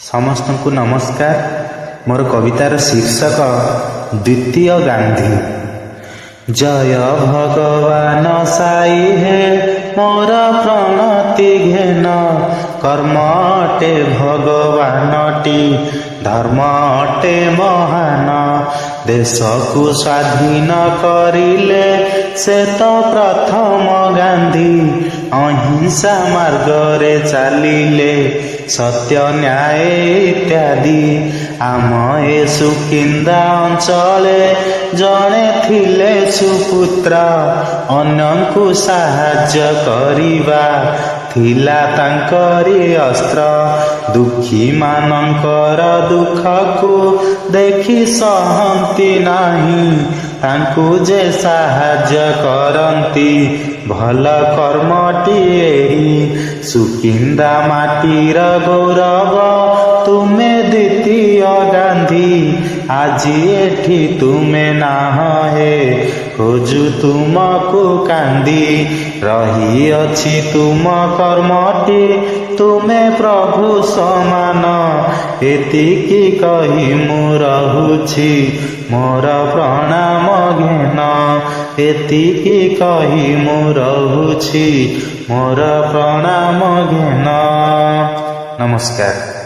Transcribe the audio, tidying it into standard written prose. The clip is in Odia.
ସମସ୍ତଙ୍କୁ ନମସ୍କାର। ମୋର କବିତାର ଶୀର୍ଷକ ଦ୍ୱିତୀୟ ଗାନ୍ଧୀ। ଜୟ ଭଗବାନ ସାଇ ହେ ମୋର ପ୍ରଣତି ଘେନ, କର୍ମ ଅଟେ ଭଗବାନଟି ଧର୍ମ ଅଟେ ମହାନ। ଦେଶକୁ ସ୍ୱାଧୀନ କରିଲେ ସେ ତ ପ୍ରଥମ ଗାନ୍ଧୀ, ଅହିଂସା ମାର୍ଗରେ ଚାଲିଲେ ସତ୍ୟ ନ୍ୟାୟ ଇତ୍ୟାଦି। ଆମ ଏ ସୁକିନ୍ଦା ଅଞ୍ଚଳେ ଜଣେ ଥିଲେ ସୁପୁତ୍ର, ଅନ୍ୟଙ୍କୁ ସାହାଯ୍ୟ କରିବା ଥିଲା ତାଙ୍କରି ଅସ୍ତ୍ର। ଦୁଃଖୀ ମାନଙ୍କର ଦୁଃଖକୁ ଦେଖି ସହନ୍ତି ନାହିଁ, ତାଙ୍କୁ ଯେ ସାହାଯ୍ୟ କରନ୍ତି ଭଲ କର୍ମଟି ଏହି। ସୁକିନ୍ଦା ମାଟିର ଗୌରବ ତୁମେ ଦ୍ୱିତୀୟ ଗାନ୍ଧୀ, ଆଜି ଏଠି ତୁମେ ନାହଁ ହେ ଖୋଜୁ ତୁମକୁ କାନ୍ଦି। ରହିଅଛି ତୁମ କର୍ମଟି ତୁମେ ପ୍ରଭୁ ସମାନ, ଏତିକି କହି ମୁଁ ରହୁଛି ମୋର ପ୍ରଣାମ ଘେନ। ଏତିକି କହି ମୁଁ ରହୁଛି ମୋର ପ୍ରଣାମ ଘେନ। ନମସ୍କାର।